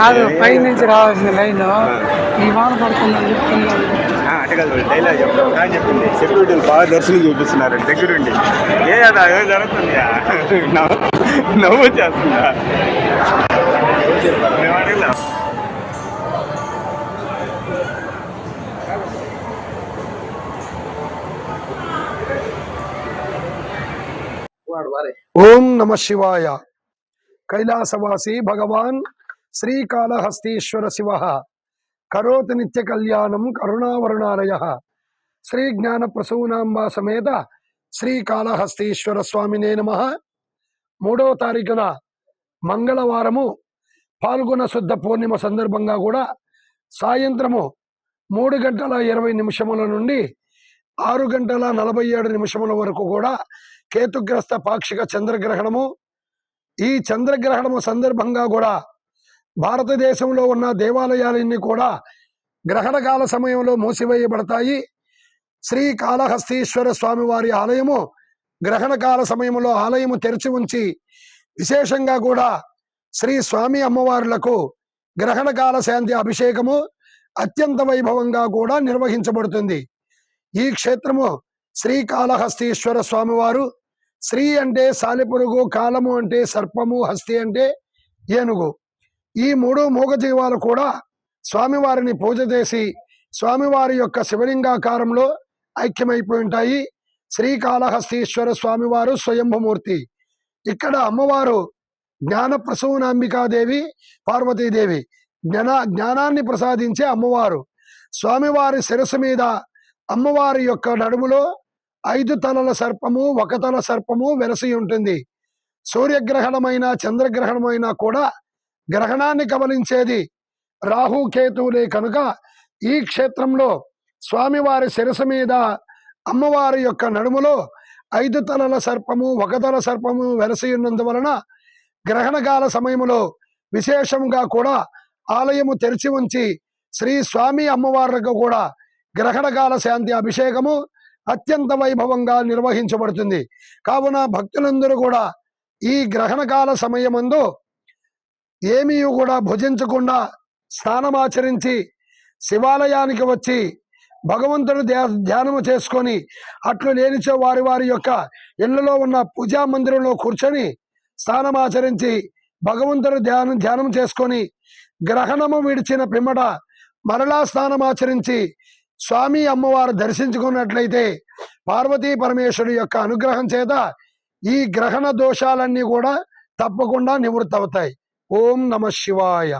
కాదు పై నుంచి రావాల్సిన లైన్ ఈ వాన పడుతుందని చెప్తున్నారు. అంటే కాదు డైలాగ్ చెప్పడం కానీ చెప్పింది సెక్యూరిటీ బాగా దర్శనం చూపిస్తున్నారు దగ్గరుండి. అదా ఏం జరుగుతుందా? నవ్వు చేస్తుందా? మేము అడగలా. ఓం నమ శివాయ. కైలాసవాసి భగవాన్ శ్రీకాళహస్తీశ్వర శివ కరోతి నిత్య కళ్యాణం కరుణావరుణాలయ. శ్రీ జ్ఞాన ప్రసూనాంబ సమేత శ్రీకాళహస్తీశ్వర స్వామినే నమః. 3వ తారీఖున మంగళవారము పాల్గొన శుద్ధ పూర్ణిమ సందర్భంగా కూడా సాయంత్రము 3:20 నుండి 6:47 వరకు కూడా కేతుగ్రస్త పాక్షిక చంద్రగ్రహణము. ఈ చంద్రగ్రహణము సందర్భంగా కూడా భారతదేశంలో ఉన్న దేవాలయాలన్నీ కూడా గ్రహణకాల సమయంలో మూసివేయబడతాయి. శ్రీకాళహస్తీశ్వర స్వామి వారి ఆలయము గ్రహణకాల సమయంలో ఆలయము తెరిచి ఉంచి విశేషంగా కూడా శ్రీ స్వామి అమ్మవార్లకు గ్రహణకాల శాంతి అభిషేకము అత్యంత వైభవంగా కూడా నిర్వహించబడుతుంది. ఈ క్షేత్రము శ్రీకాళహస్తీశ్వర స్వామివారు శ్రీ అంటే సాలెపురుగు, కాలము అంటే సర్పము, హస్తి అంటే ఏనుగు. ఈ 3 మూగజీవాలు కూడా స్వామివారిని పూజ చేసి స్వామివారి యొక్క శివలింగాకారంలో ఐక్యమైపోయి ఉంటాయి. శ్రీకాళహస్తీశ్వర స్వామివారు స్వయంభూమూర్తి. ఇక్కడ అమ్మవారు జ్ఞాన ప్రసూనాంబికాదేవి, పార్వతీదేవి జ్ఞానాన్ని ప్రసాదించే అమ్మవారు. స్వామివారి శిరస్సు మీద అమ్మవారి యొక్క నడుములో 5 తలల సర్పము, 1 తల సర్పము వెలసి ఉంటుంది. సూర్యగ్రహణమైన చంద్రగ్రహణమైనా కూడా గ్రహణాన్ని కబలించేది రాహుకేతువులే కనుక ఈ క్షేత్రంలో స్వామివారి శిరస్సు మీద అమ్మవారి యొక్క నడుములో 5 తలల సర్పము, 1 తల సర్పము వెలసి ఉన్నందువలన గ్రహణకాల సమయంలో విశేషంగా కూడా ఆలయము తెరిచి ఉంచి శ్రీ స్వామి అమ్మవార్లకు కూడా గ్రహణకాల శాంతి అభిషేకము అత్యంత వైభవంగా నిర్వహించబడుతుంది. కావున భక్తులందరూ కూడా ఈ గ్రహణకాల సమయమందు ఏమీ కూడా భుజించకుండా స్నానమాచరించి శివాలయానికి వచ్చి భగవంతుడు ధ్యానము చేసుకొని అట్లు లేనిచో వారి వారి యొక్క ఇళ్లలో ఉన్న పూజా మందిరంలో కూర్చొని స్నానమాచరించి భగవంతుడు ధ్యానం చేసుకొని గ్రహణము విడిచిన పిమ్మట మరలా స్నానమాచరించి స్వామి అమ్మవారు దర్శించుకున్నట్లయితే పార్వతీ పరమేశ్వరుడు యొక్క అనుగ్రహం చేత ఈ గ్రహణ దోషాలన్నీ కూడా తప్పకుండా నివృత్తి అవుతాయి. ఓం నమ శివాయ.